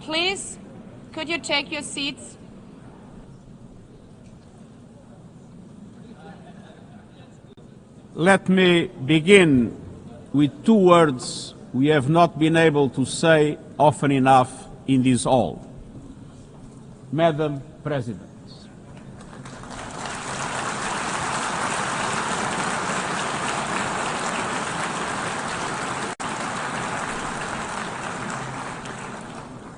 Please, could you take your seats? Let me begin with two words we have not been able to say often enough in this hall. Madam President.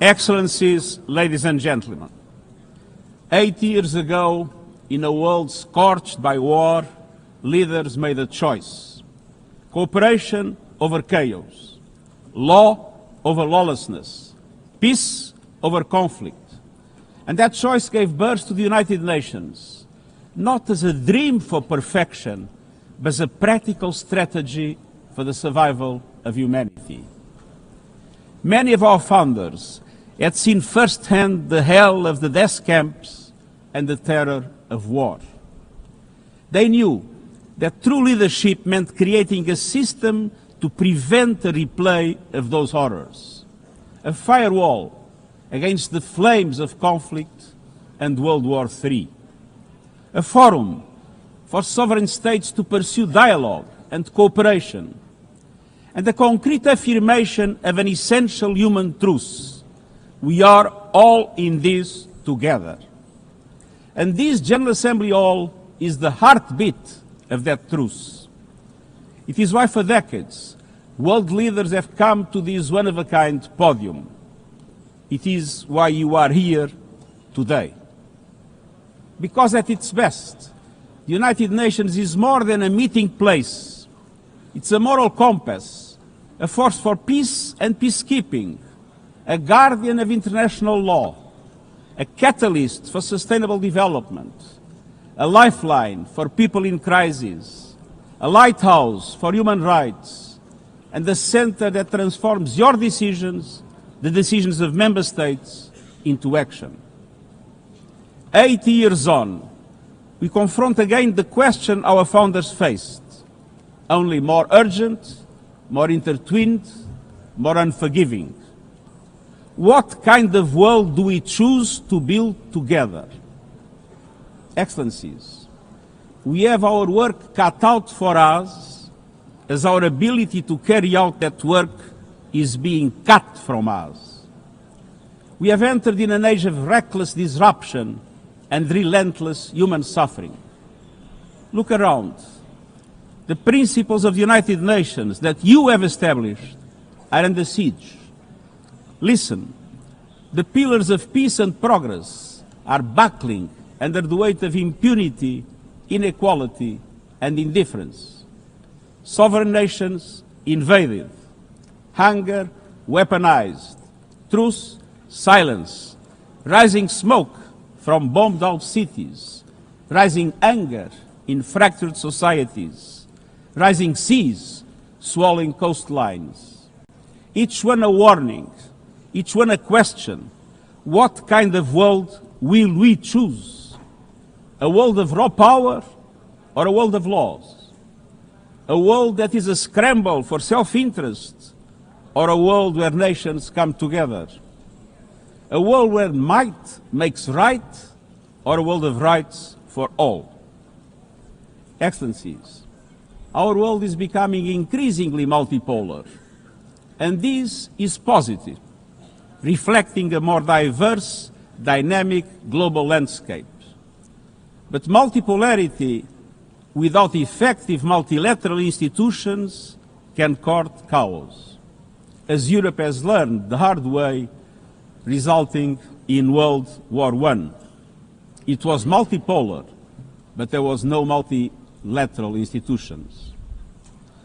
Excellencies, ladies and gentlemen, 8 years ago, in a world scorched by war, leaders made a choice: cooperation over chaos, law over lawlessness, peace over conflict. And that choice gave birth to the United Nations, not as a dream for perfection, but as a practical strategy for the survival of humanity. Many of our founders had seen firsthand the hell of the death camps and the terror of war. They knew that true leadership meant creating a system to prevent a replay of those horrors, a firewall against the flames of conflict and World War III, a forum for sovereign states to pursue dialogue and cooperation, and a concrete affirmation of an essential human truth: we are all in this together. And this General Assembly Hall is the heartbeat of that truth. It is why for decades world leaders have come to this one-of-a-kind podium. It is why you are here today. Because at its best, the United Nations is more than a meeting place. It's a moral compass, a force for peace and peacekeeping, a guardian of international law, a catalyst for sustainable development, a lifeline for people in crisis, a lighthouse for human rights, and a center that transforms your decisions, the decisions of member states, into action. 80 years on, we confront again the question our founders faced, only more urgent, more intertwined, more unforgiving. What kind of world do we choose to build together? Excellencies, we have our work cut out for us as our ability to carry out that work is being cut from us. We have entered in an age of reckless disruption and relentless human suffering. Look around. The principles of the United Nations that you have established are under siege. Listen, the pillars of peace and progress are buckling under the weight of impunity, inequality, and indifference. Sovereign nations invaded, hunger weaponized, truth silence, rising smoke from bombed-out cities, rising anger in fractured societies, rising seas swallowing coastlines. Each one a warning, each one a question: what kind of world will we choose? A world of raw power or a world of laws? A world that is a scramble for self-interest or a world where nations come together? A world where might makes right or a world of rights for all? Excellencies, our world is becoming increasingly multipolar, and this is positive, reflecting a more diverse, dynamic global landscape. But multipolarity without effective multilateral institutions can court chaos, as Europe has learned the hard way, resulting in World War I. It was multipolar, but there was no multilateral institutions.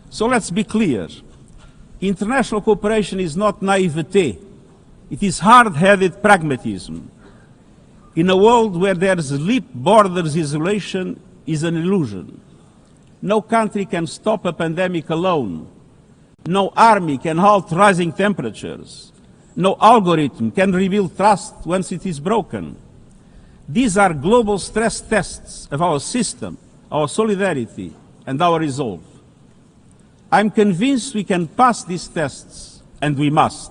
So let's be clear. International cooperation is not naivete. It is hard-headed pragmatism. In a world where there's leap borders, isolation is an illusion. No country can stop a pandemic alone. No army can halt rising temperatures. No algorithm can rebuild trust once it is broken. These are global stress tests of our system, our solidarity, and our resolve. I'm convinced we can pass these tests, and we must.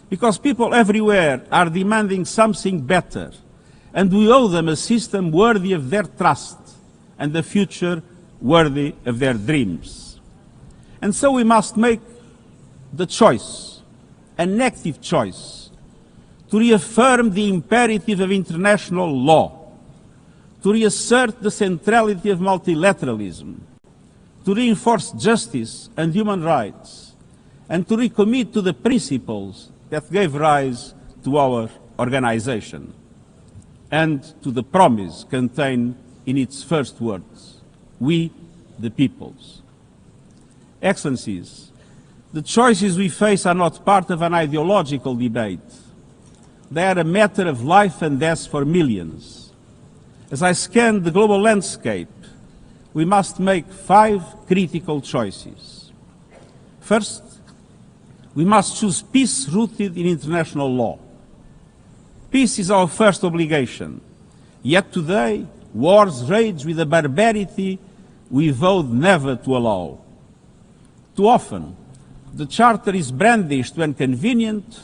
because people everywhere are demanding something better, and we owe them a system worthy of their trust and a future worthy of their dreams. And so we must make the choice, an active choice, to reaffirm the imperative of international law, to reassert the centrality of multilateralism, to reinforce justice and human rights, and to recommit to the principles that gave rise to our organization and to the promise contained in its first words, we the peoples. Excellencies, the choices we face are not part of an ideological debate. They are a matter of life and death for millions. As I scan the global landscape, we must make 5 critical choices. First, we must choose peace rooted in international law. Peace is our first obligation. Yet today, wars rage with a barbarity we vowed never to allow. Too often, the Charter is brandished when convenient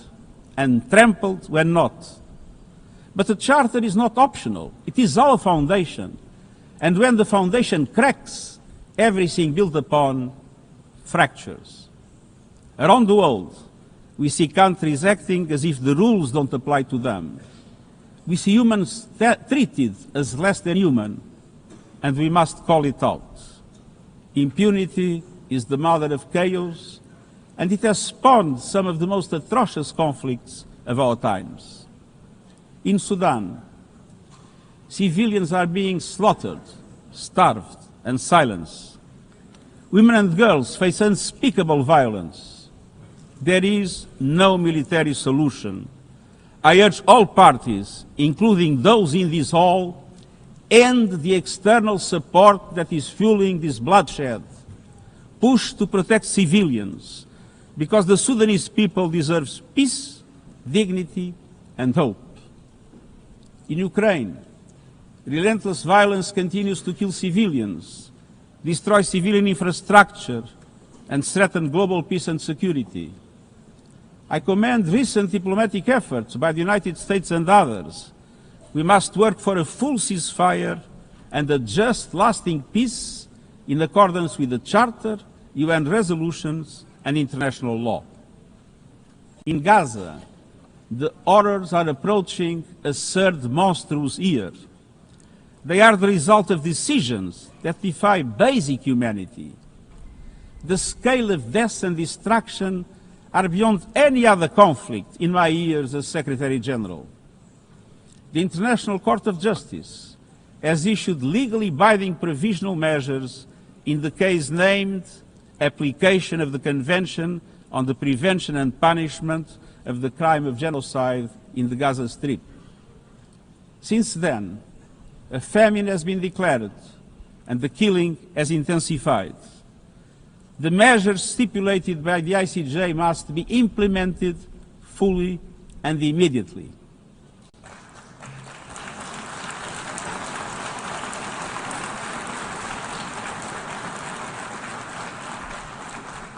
and trampled when not. But the Charter is not optional. It is our foundation. And when the foundation cracks, everything built upon fractures. Around the world, we see countries acting as if the rules don't apply to them. We see humans treated as less than human, and we must call it out. Impunity is the mother of chaos, and it has spawned some of the most atrocious conflicts of our times. In Sudan, civilians are being slaughtered, starved, and silenced. Women and girls face unspeakable violence. There is no military solution. I urge all parties, including those in this hall, end the external support that is fueling this bloodshed. Push to protect civilians, because the Sudanese people deserve peace, dignity, and hope. In Ukraine, relentless violence continues to kill civilians, destroy civilian infrastructure, and threaten global peace and security. I commend recent diplomatic efforts by the United States and others. We must work for a full ceasefire and a just, lasting peace in accordance with the Charter, UN resolutions, and international law. In Gaza, the horrors are approaching a third monstrous year. They are the result of decisions that defy basic humanity. The scale of death and destruction are beyond any other conflict in my years as Secretary General. The International Court of Justice has issued legally binding provisional measures in the case named application of the Convention on the Prevention and Punishment of the Crime of Genocide in the Gaza Strip. Since then, a famine has been declared and the killing has intensified. The measures stipulated by the ICJ must be implemented fully and immediately.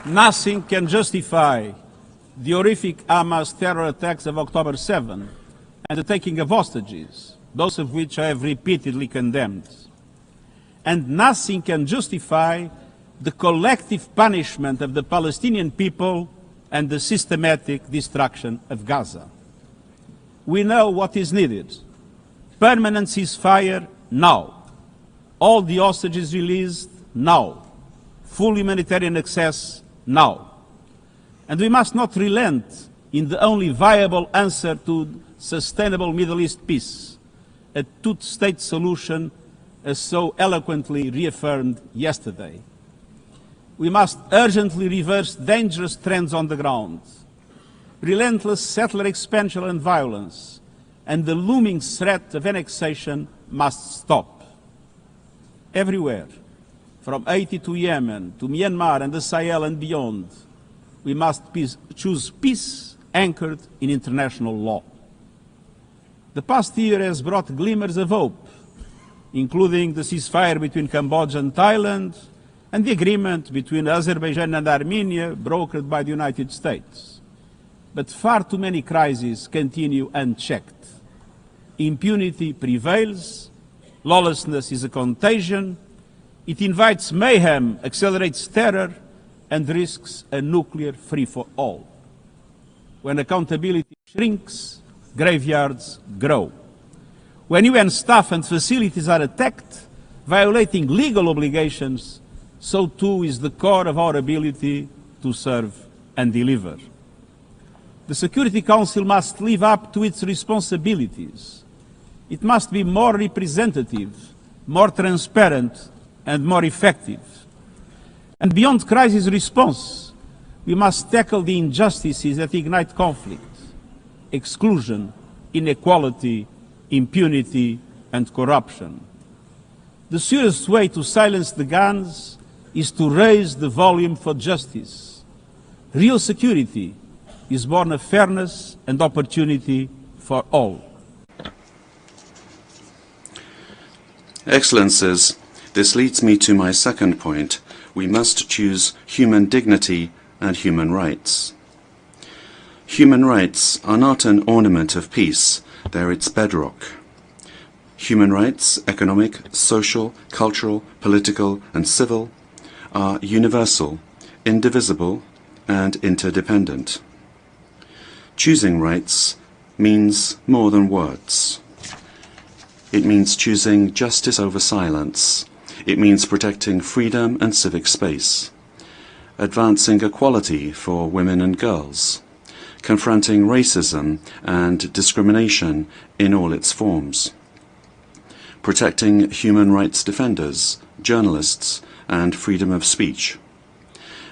Nothing can justify the horrific Hamas terror attacks of October 7 and the taking of hostages, both of which I have repeatedly condemned. And nothing can justify the collective punishment of the Palestinian people and the systematic destruction of Gaza. We know what is needed. Permanent ceasefire now. All the hostages released now. Full humanitarian access now. And we must not relent in the only viable answer to sustainable Middle East peace, a two-state solution as so eloquently reaffirmed yesterday. We must urgently reverse dangerous trends on the ground. Relentless settler expansion and violence, and the looming threat of annexation must stop. Everywhere, from Haiti to Yemen, to Myanmar and the Sahel and beyond, we must choose peace anchored in international law. The past year has brought glimmers of hope, including the ceasefire between Cambodia and Thailand, and the agreement between Azerbaijan and Armenia, brokered by the United States. but far too many crises continue unchecked. Impunity prevails, lawlessness is a contagion, it invites mayhem, accelerates terror, and risks a nuclear free-for-all. When accountability shrinks, graveyards grow. When UN staff and facilities are attacked, violating legal obligations, so too is the core of our ability to serve and deliver. The Security Council must live up to its responsibilities. It must be more representative, more transparent, and more effective. And beyond crisis response, we must tackle the injustices that ignite conflict: exclusion, inequality, impunity, and corruption. The surest way to silence the guns is to raise the volume for justice. Real security is born of fairness and opportunity for all. Excellencies, this leads me to my second point. We must choose human dignity and human rights. Human rights are not an ornament of peace, they're its bedrock. Human rights, economic, social, cultural, political, and civil, are universal, indivisible, and interdependent. Choosing rights means more than words. It means choosing justice over silence. It means protecting freedom and civic space, advancing equality for women and girls, confronting racism and discrimination in all its forms, protecting human rights defenders, journalists, and freedom of speech,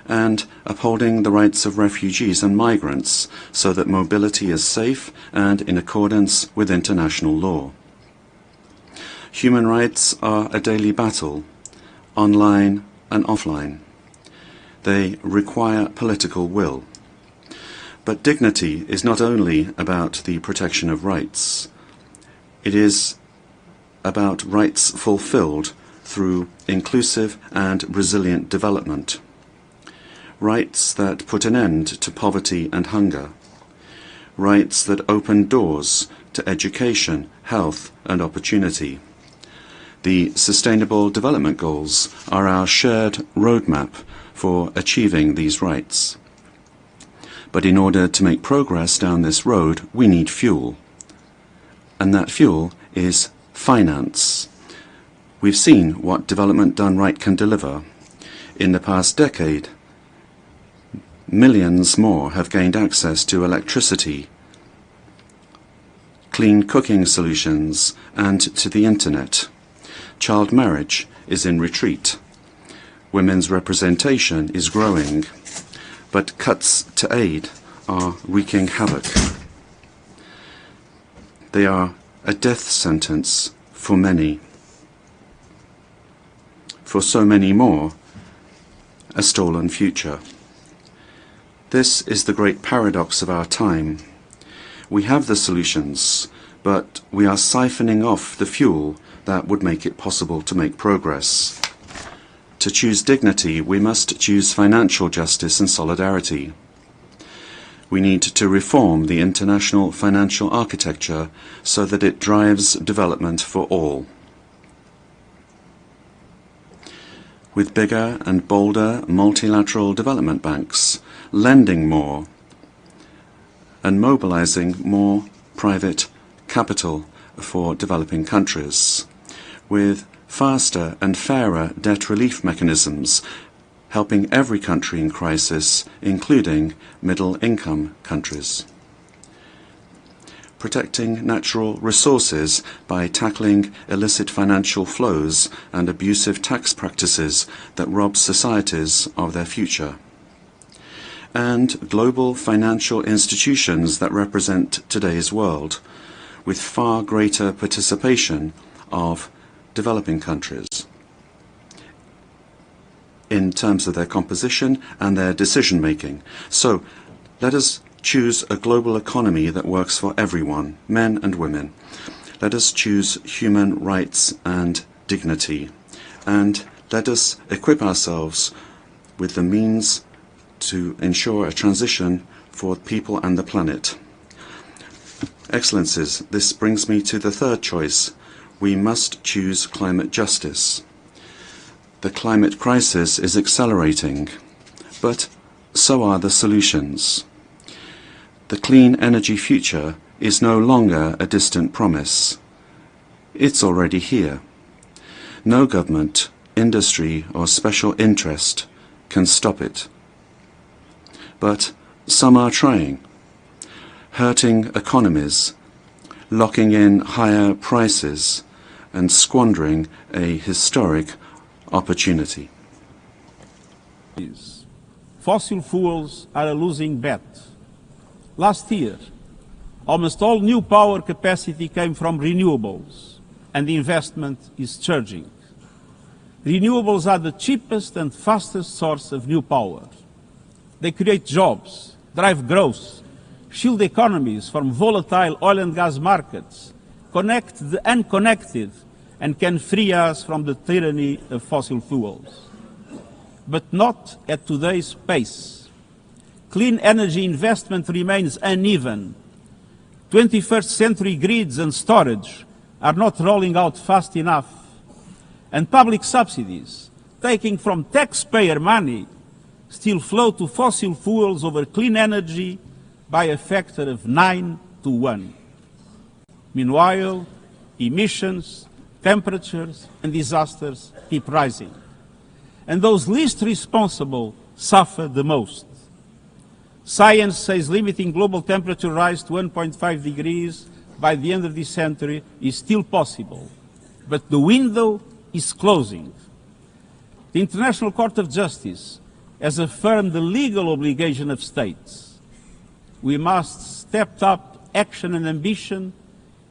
and upholding the rights of refugees and migrants so that mobility is safe and in accordance with international law. Human rights are a daily battle, online and offline. They require political will. But dignity is not only about the protection of rights. It is about rights fulfilled through inclusive and resilient development. Rights that put an end to poverty and hunger. Rights that open doors to education, health, and opportunity. The Sustainable Development Goals are our shared roadmap for achieving these rights. But in order to make progress down this road, we need fuel. And that fuel is finance. We've seen what development done right can deliver. In the past decade, millions more have gained access to electricity, clean cooking solutions, and to the internet. Child marriage is in retreat. Women's representation is growing, but cuts to aid are wreaking havoc. They are a death sentence for many. For so many more, a stolen future. This is the great paradox of our time. We have the solutions, but we are siphoning off the fuel that would make it possible to make progress. To choose dignity, we must choose financial justice and solidarity. We need to reform the international financial architecture so that it drives development for all. With bigger and bolder multilateral development banks, lending more, and mobilizing more private capital for developing countries, with faster and fairer debt relief mechanisms, helping every country in crisis, including middle-income countries. Protecting natural resources by tackling illicit financial flows and abusive tax practices that rob societies of their future. And global financial institutions that represent today's world, with far greater participation of developing countries in terms of their composition and their decision-making. So let us choose a global economy that works for everyone, men and women. Let us choose human rights and dignity. And let us equip ourselves with the means to ensure a transition for people and the planet. Excellencies, this brings me to the third choice. We must choose climate justice. The climate crisis is accelerating, but so are the solutions. The clean energy future is no longer a distant promise. It's already here. No government, industry or special interest can stop it. But some are trying, hurting economies, locking in higher prices and squandering a historic opportunity. Fossil fuels are a losing bet. Last year, almost all new power capacity came from renewables, and the investment is surging. Renewables are the cheapest and fastest source of new power. They create jobs, drive growth, shield economies from volatile oil and gas markets, connect the unconnected, and can free us from the tyranny of fossil fuels. But not at today's pace. Clean energy investment remains uneven. 21st century grids and storage are not rolling out fast enough. And public subsidies, taking from taxpayer money, still flow to fossil fuels over clean energy by a factor of 9 to 1. Meanwhile, emissions, temperatures, and disasters keep rising. And those least responsible suffer the most. Science says limiting global temperature rise to 1.5 degrees by the end of this century is still possible, but the window is closing. The International Court of Justice has affirmed the legal obligation of states. We must step up action and ambition,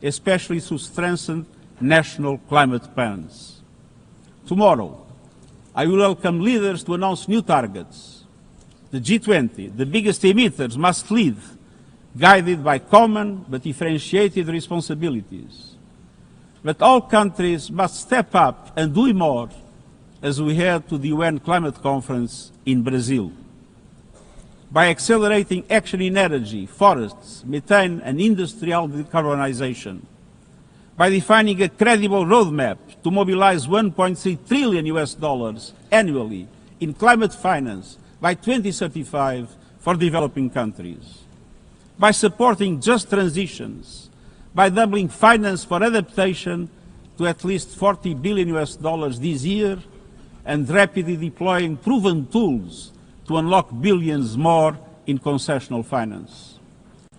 especially through strengthened national climate plans. Tomorrow, I will welcome leaders to announce new targets. The G20, the biggest emitters, must lead, guided by common but differentiated responsibilities. But all countries must step up and do more as we head to the UN Climate Conference in Brazil. By accelerating action in energy, forests, methane and industrial decarbonization. By defining a credible roadmap to mobilize $1.3 trillion annually in climate finance by 2035 for developing countries. By supporting just transitions, by doubling finance for adaptation to at least $40 billion this year, and rapidly deploying proven tools to unlock billions more in concessional finance.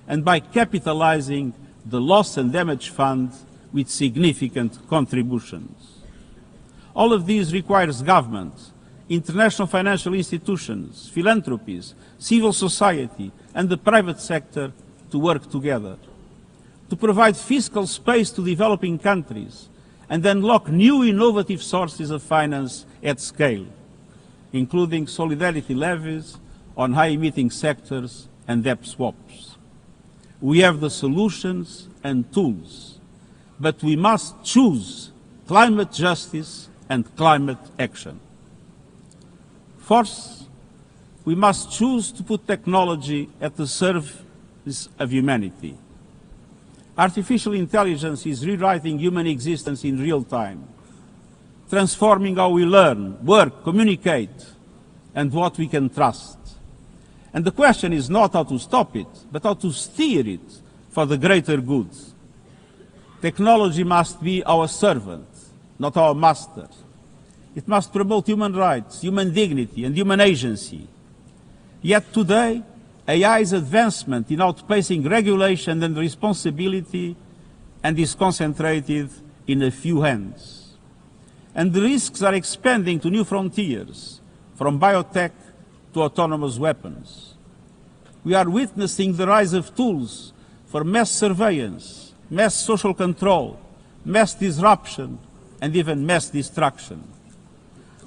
And by capitalizing the Loss and Damage Fund with significant contributions. All of these requires government, international financial institutions, philanthropies, civil society, and the private sector to work together, to provide fiscal space to developing countries and unlock new innovative sources of finance at scale, including solidarity levies on high-emitting sectors and debt swaps. We have the solutions and tools, but we must choose climate justice and climate action. Fourth, we must choose to put technology at the service of humanity. Artificial intelligence is rewriting human existence in real time, transforming how we learn, work, communicate, and what we can trust. And the question is not how to stop it, but how to steer it for the greater good. Technology must be our servant, not our master. It must promote human rights, human dignity, and human agency. Yet today, AI's advancement in outpacing regulation and responsibility and is concentrated in a few hands. And the risks are expanding to new frontiers, from biotech to autonomous weapons. We are witnessing the rise of tools for mass surveillance, mass social control, mass disruption, and even mass destruction.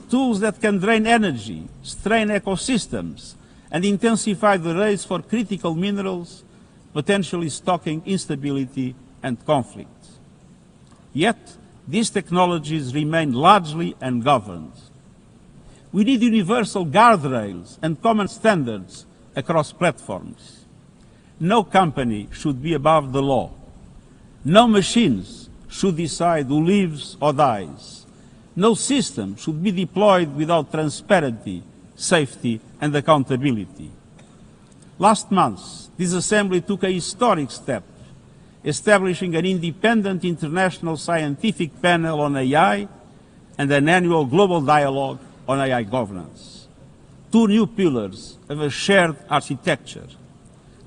Tools that can drain energy, strain ecosystems, and intensify the race for critical minerals, potentially stoking instability and conflict. Yet, these technologies remain largely ungoverned. We need universal guardrails and common standards across platforms. No company should be above the law. No machines should decide who lives or dies. No system should be deployed without transparency, safety, and accountability. Last month, this Assembly took a historic step, establishing an independent international scientific panel on AI and an annual global dialogue on AI governance. Two new pillars of a shared architecture,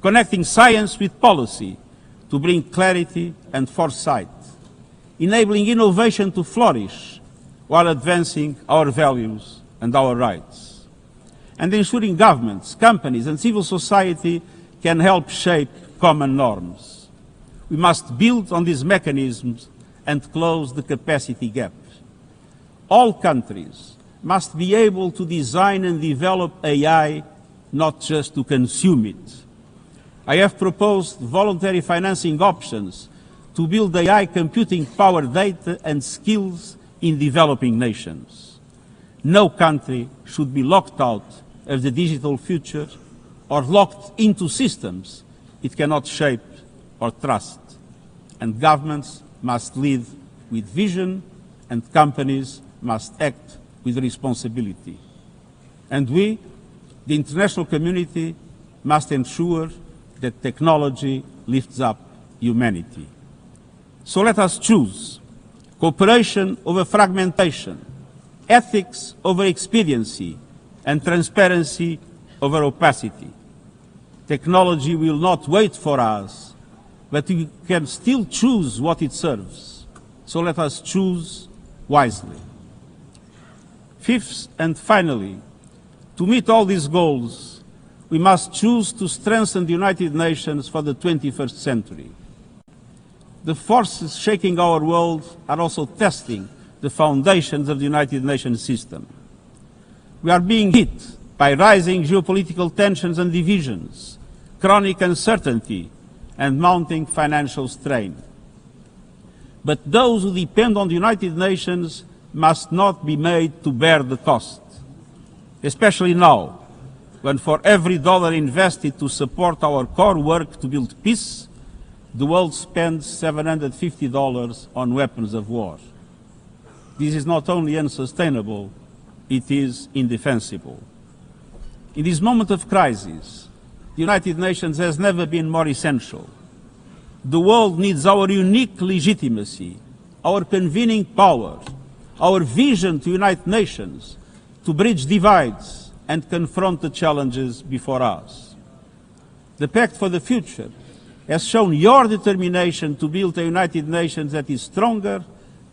connecting science with policy to bring clarity and foresight, enabling innovation to flourish while advancing our values and our rights, and ensuring governments, companies, and civil society can help shape common norms. We must build on these mechanisms and close the capacity gap. All countries must be able to design and develop AI, not just to consume it. I have proposed voluntary financing options to build AI computing power, data, and skills in developing nations. No country should be locked out of the digital future or locked into systems it cannot shape or trust. And governments must lead with vision, and companies must act with responsibility. And we, the international community, must ensure that technology lifts up humanity. So let us choose cooperation over fragmentation, ethics over expediency, and transparency over opacity. Technology will not wait for us, but we can still choose what it serves. So let us choose wisely. Fifth and finally, to meet all these goals, we must choose to strengthen the United Nations for the 21st century. The forces shaking our world are also testing the foundations of the United Nations system. We are being hit by rising geopolitical tensions and divisions, chronic uncertainty, and mounting financial strain. But those who depend on the United Nations must not be made to bear the cost, especially now, when for every dollar invested to support our core work to build peace, the world spends $750 on weapons of war. This is not only unsustainable, it is indefensible. In this moment of crisis, the United Nations has never been more essential. The world needs our unique legitimacy, our convening power, our vision to unite nations, to bridge divides and confront the challenges before us. The Pact for the Future has shown your determination to build a United Nations that is stronger,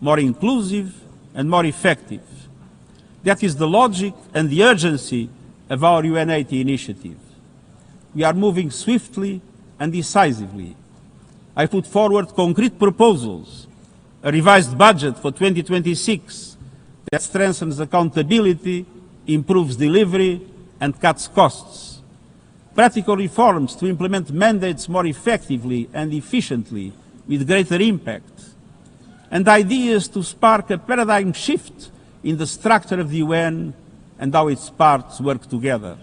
more inclusive, and more effective. That is the logic and the urgency of our UN80 initiative. We are moving swiftly and decisively. I put forward concrete proposals, a revised budget for 2026 that strengthens accountability, improves delivery, and cuts costs. Practical reforms to implement mandates more effectively and efficiently with greater impact. And ideas to spark a paradigm shift in the structure of the UN and how its parts work together.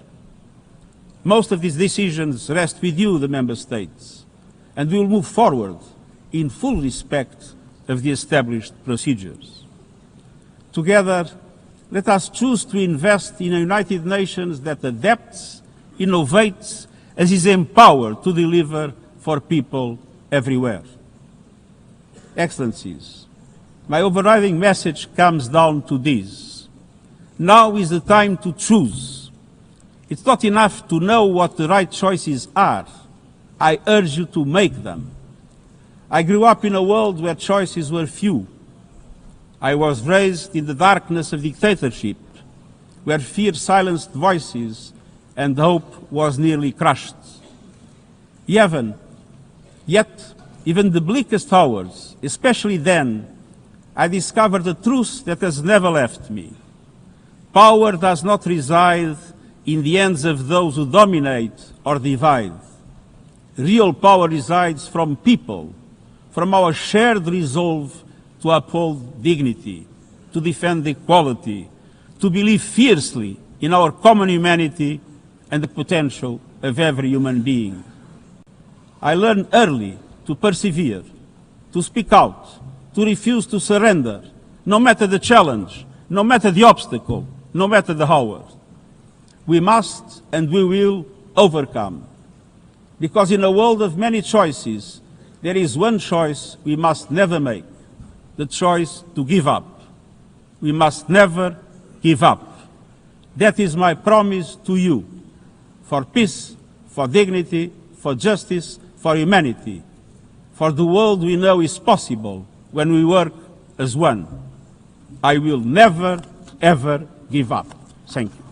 Most of these decisions rest with you, the Member States, and we will move forward in full respect of the established procedures. Together, let us choose to invest in a United Nations that adapts, innovates, and is empowered to deliver for people everywhere. Excellencies, my overriding message comes down to this. Now is the time to choose. It's not enough to know what the right choices are. I urge you to make them. I grew up in a world where choices were few. I was raised in the darkness of dictatorship, where fear silenced voices and hope was nearly crushed. Yet, even the bleakest hours, especially then, I discovered a truth that has never left me. Power does not reside in the hands of those who dominate or divide. Real power resides from people, from our shared resolve to uphold dignity, to defend equality, to believe fiercely in our common humanity and the potential of every human being. I learned early to persevere, to speak out, to refuse to surrender, no matter the challenge, no matter the obstacle, no matter the hour. We must and we will overcome. Because in a world of many choices, there is one choice we must never make, the choice to give up. We must never give up. That is my promise to you, for peace, for dignity, for justice, for humanity, for the world we know is possible when we work as one. I will never, ever give up. Thank you.